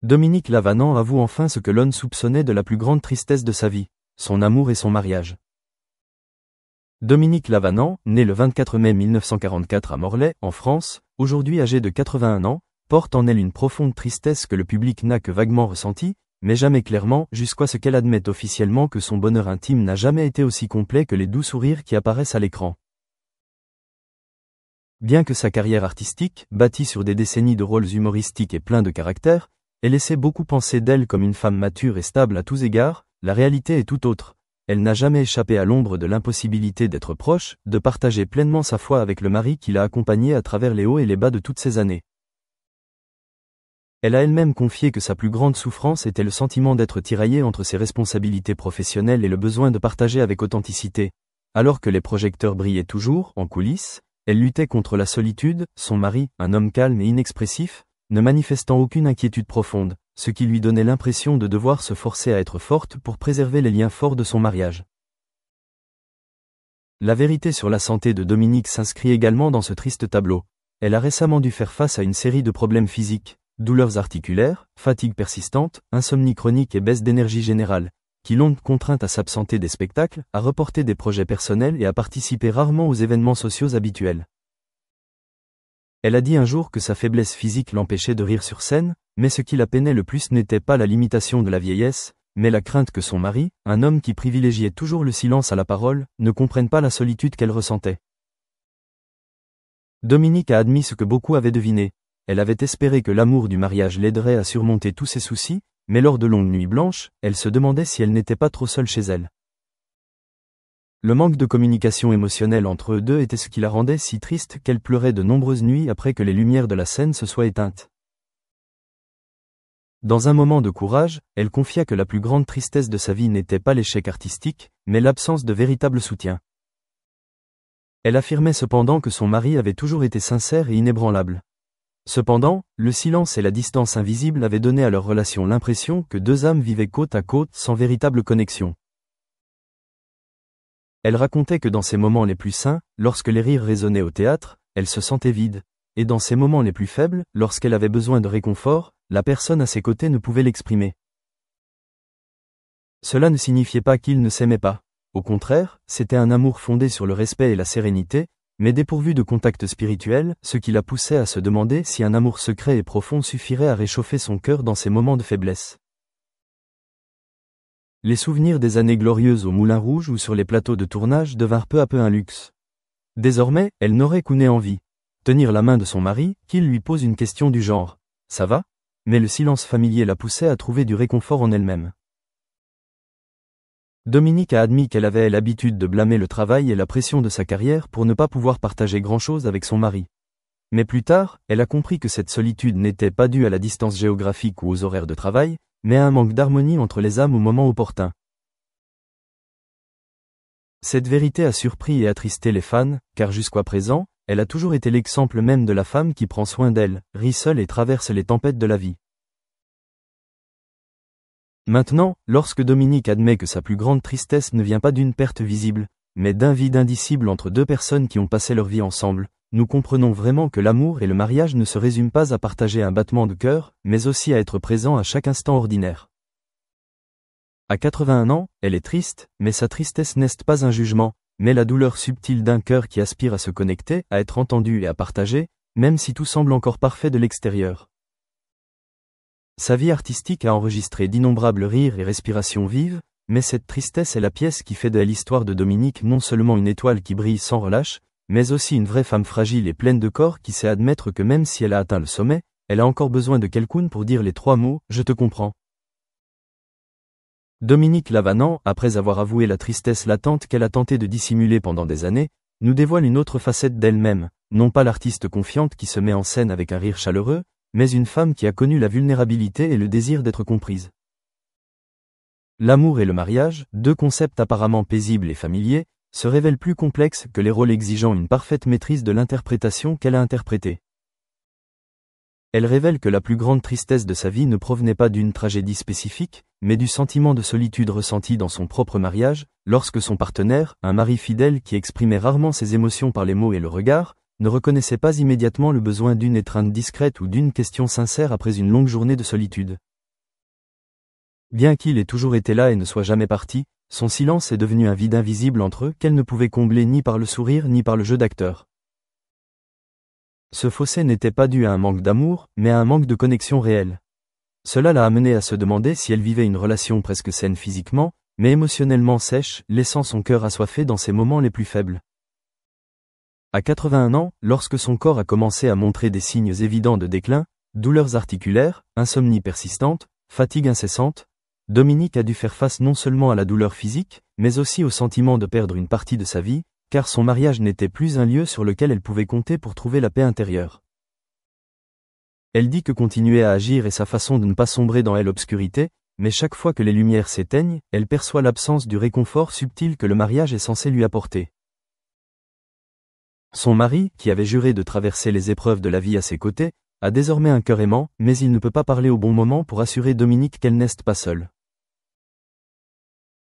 Dominique Lavanant avoue enfin ce que l'on soupçonnait de la plus grande tristesse de sa vie, son amour et son mariage. Dominique Lavanant, né le 24 mai 1944 à Morlaix, en France, aujourd'hui âgé de 81 ans, porte en elle une profonde tristesse que le public n'a que vaguement ressentie, mais jamais clairement, jusqu'à ce qu'elle admette officiellement que son bonheur intime n'a jamais été aussi complet que les doux sourires qui apparaissent à l'écran. Bien que sa carrière artistique, bâtie sur des décennies de rôles humoristiques et pleins de caractère, ait laissé beaucoup penser d'elle comme une femme mature et stable à tous égards, la réalité est tout autre. Elle n'a jamais échappé à l'ombre de l'impossibilité d'être proche, de partager pleinement sa foi avec le mari qui l'a accompagnée à travers les hauts et les bas de toutes ces années. Elle a elle-même confié que sa plus grande souffrance était le sentiment d'être tiraillée entre ses responsabilités professionnelles et le besoin de partager avec authenticité. Alors que les projecteurs brillaient toujours, en coulisses, elle luttait contre la solitude, son mari, un homme calme et inexpressif, ne manifestant aucune inquiétude profonde, ce qui lui donnait l'impression de devoir se forcer à être forte pour préserver les liens forts de son mariage. La vérité sur la santé de Dominique s'inscrit également dans ce triste tableau. Elle a récemment dû faire face à une série de problèmes physiques, douleurs articulaires, fatigue persistante, insomnie chronique et baisse d'énergie générale, qui l'ont contrainte à s'absenter des spectacles, à reporter des projets personnels et à participer rarement aux événements sociaux habituels. Elle a dit un jour que sa faiblesse physique l'empêchait de rire sur scène, mais ce qui la peinait le plus n'était pas la limitation de la vieillesse, mais la crainte que son mari, un homme qui privilégiait toujours le silence à la parole, ne comprenne pas la solitude qu'elle ressentait. Dominique a admis ce que beaucoup avaient deviné. Elle avait espéré que l'amour du mariage l'aiderait à surmonter tous ses soucis, mais lors de longues nuits blanches, elle se demandait si elle n'était pas trop seule chez elle. Le manque de communication émotionnelle entre eux deux était ce qui la rendait si triste qu'elle pleurait de nombreuses nuits après que les lumières de la scène se soient éteintes. Dans un moment de courage, elle confia que la plus grande tristesse de sa vie n'était pas l'échec artistique, mais l'absence de véritable soutien. Elle affirmait cependant que son mari avait toujours été sincère et inébranlable. Cependant, le silence et la distance invisible avaient donné à leur relation l'impression que deux âmes vivaient côte à côte sans véritable connexion. Elle racontait que dans ses moments les plus sains, lorsque les rires résonnaient au théâtre, elle se sentait vide, et dans ses moments les plus faibles, lorsqu'elle avait besoin de réconfort, la personne à ses côtés ne pouvait l'exprimer. Cela ne signifiait pas qu'ils ne s'aimaient pas. Au contraire, c'était un amour fondé sur le respect et la sérénité, mais dépourvu de contact spirituel, ce qui la poussait à se demander si un amour secret et profond suffirait à réchauffer son cœur dans ses moments de faiblesse. Les souvenirs des années glorieuses au Moulin Rouge ou sur les plateaux de tournage devinrent peu à peu un luxe. Désormais, elle n'aurait qu'une envie. Tenir la main de son mari, qu'il lui pose une question du genre « Ça va ?» Mais le silence familier la poussait à trouver du réconfort en elle-même. Dominique a admis qu'elle avait l'habitude de blâmer le travail et la pression de sa carrière pour ne pas pouvoir partager grand-chose avec son mari. Mais plus tard, elle a compris que cette solitude n'était pas due à la distance géographique ou aux horaires de travail, mais à un manque d'harmonie entre les âmes au moment opportun. Cette vérité a surpris et attristé les fans, car jusqu'à présent, elle a toujours été l'exemple même de la femme qui prend soin d'elle, rit seule et traverse les tempêtes de la vie. Maintenant, lorsque Dominique admet que sa plus grande tristesse ne vient pas d'une perte visible, mais d'un vide indicible entre deux personnes qui ont passé leur vie ensemble, nous comprenons vraiment que l'amour et le mariage ne se résument pas à partager un battement de cœur, mais aussi à être présent à chaque instant ordinaire. À 81 ans, elle est triste, mais sa tristesse n'est pas un jugement, mais la douleur subtile d'un cœur qui aspire à se connecter, à être entendu et à partager, même si tout semble encore parfait de l'extérieur. Sa vie artistique a enregistré d'innombrables rires et respirations vives, mais cette tristesse est la pièce qui fait de l'histoire de Dominique non seulement une étoile qui brille sans relâche, mais aussi une vraie femme fragile et pleine de corps qui sait admettre que même si elle a atteint le sommet, elle a encore besoin de quelqu'un pour dire les 3 mots « Je te comprends ». Dominique Lavanant, après avoir avoué la tristesse latente qu'elle a tenté de dissimuler pendant des années, nous dévoile une autre facette d'elle-même, non pas l'artiste confiante qui se met en scène avec un rire chaleureux, mais une femme qui a connu la vulnérabilité et le désir d'être comprise. L'amour et le mariage, deux concepts apparemment paisibles et familiers, se révèlent plus complexes que les rôles exigeant une parfaite maîtrise de l'interprétation qu'elle a interprétée. Elle révèle que la plus grande tristesse de sa vie ne provenait pas d'une tragédie spécifique, mais du sentiment de solitude ressenti dans son propre mariage, lorsque son partenaire, un mari fidèle qui exprimait rarement ses émotions par les mots et le regard, ne reconnaissait pas immédiatement le besoin d'une étreinte discrète ou d'une question sincère après une longue journée de solitude. Bien qu'il ait toujours été là et ne soit jamais parti, son silence est devenu un vide invisible entre eux qu'elle ne pouvait combler ni par le sourire ni par le jeu d'acteur. Ce fossé n'était pas dû à un manque d'amour, mais à un manque de connexion réelle. Cela l'a amené à se demander si elle vivait une relation presque saine physiquement, mais émotionnellement sèche, laissant son cœur assoiffé dans ses moments les plus faibles. À 81 ans, lorsque son corps a commencé à montrer des signes évidents de déclin, douleurs articulaires, insomnie persistante, fatigue incessante, Dominique a dû faire face non seulement à la douleur physique, mais aussi au sentiment de perdre une partie de sa vie, car son mariage n'était plus un lieu sur lequel elle pouvait compter pour trouver la paix intérieure. Elle dit que continuer à agir est sa façon de ne pas sombrer dans l'obscurité, mais chaque fois que les lumières s'éteignent, elle perçoit l'absence du réconfort subtil que le mariage est censé lui apporter. Son mari, qui avait juré de traverser les épreuves de la vie à ses côtés, a désormais un cœur aimant, mais il ne peut pas parler au bon moment pour assurer Dominique qu'elle n'est pas seule.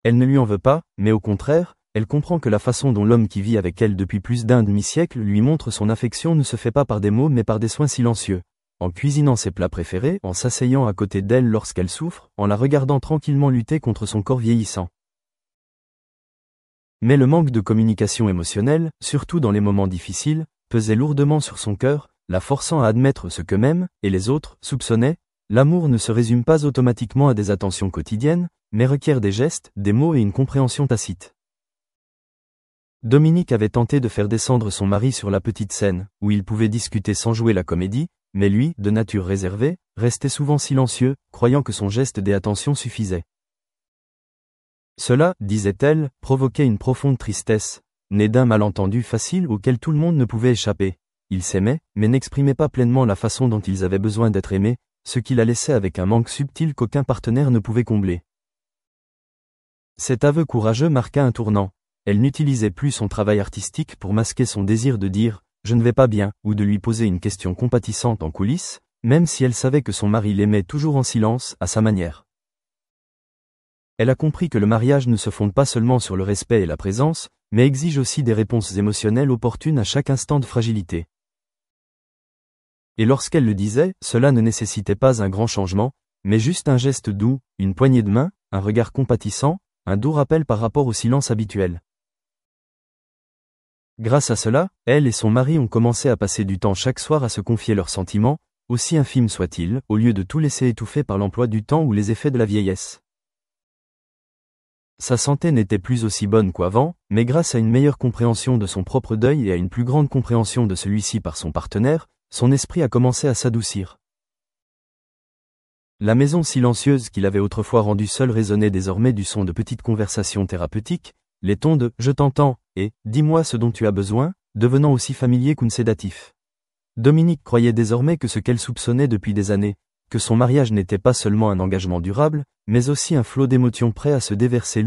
Elle ne lui en veut pas, mais au contraire, elle comprend que la façon dont l'homme qui vit avec elle depuis plus d'un demi-siècle lui montre son affection ne se fait pas par des mots mais par des soins silencieux. En cuisinant ses plats préférés, en s'asseyant à côté d'elle lorsqu'elle souffre, en la regardant tranquillement lutter contre son corps vieillissant. Mais le manque de communication émotionnelle, surtout dans les moments difficiles, pesait lourdement sur son cœur, la forçant à admettre ce qu'eux-mêmes, et les autres, soupçonnaient. L'amour ne se résume pas automatiquement à des attentions quotidiennes, mais requiert des gestes, des mots et une compréhension tacite. Dominique avait tenté de faire descendre son mari sur la petite scène, où ils pouvaient discuter sans jouer la comédie, mais lui, de nature réservée, restait souvent silencieux, croyant que son geste des attentions suffisait. Cela, disait-elle, provoquait une profonde tristesse, née d'un malentendu facile auquel tout le monde ne pouvait échapper. Ils s'aimaient, mais n'exprimaient pas pleinement la façon dont ils avaient besoin d'être aimés, ce qui la laissait avec un manque subtil qu'aucun partenaire ne pouvait combler. Cet aveu courageux marqua un tournant. Elle n'utilisait plus son travail artistique pour masquer son désir de dire « je ne vais pas bien » ou de lui poser une question compatissante en coulisses, même si elle savait que son mari l'aimait toujours en silence, à sa manière. Elle a compris que le mariage ne se fonde pas seulement sur le respect et la présence, mais exige aussi des réponses émotionnelles opportunes à chaque instant de fragilité. Et lorsqu'elle le disait, cela ne nécessitait pas un grand changement, mais juste un geste doux, une poignée de main, un regard compatissant, un doux rappel par rapport au silence habituel. Grâce à cela, elle et son mari ont commencé à passer du temps chaque soir à se confier leurs sentiments, aussi infimes soient-ils, au lieu de tout laisser étouffer par l'emploi du temps ou les effets de la vieillesse. Sa santé n'était plus aussi bonne qu'avant, mais grâce à une meilleure compréhension de son propre deuil et à une plus grande compréhension de celui-ci par son partenaire, son esprit a commencé à s'adoucir. La maison silencieuse qu'il avait autrefois rendue seule résonnait désormais du son de petites conversations thérapeutiques, les tons de « je t'entends » et « dis-moi ce dont tu as besoin » devenant aussi familiers qu'une sédatif. Dominique croyait désormais que ce qu'elle soupçonnait depuis des années, que son mariage n'était pas seulement un engagement durable, mais aussi un flot d'émotions prêt à se déverser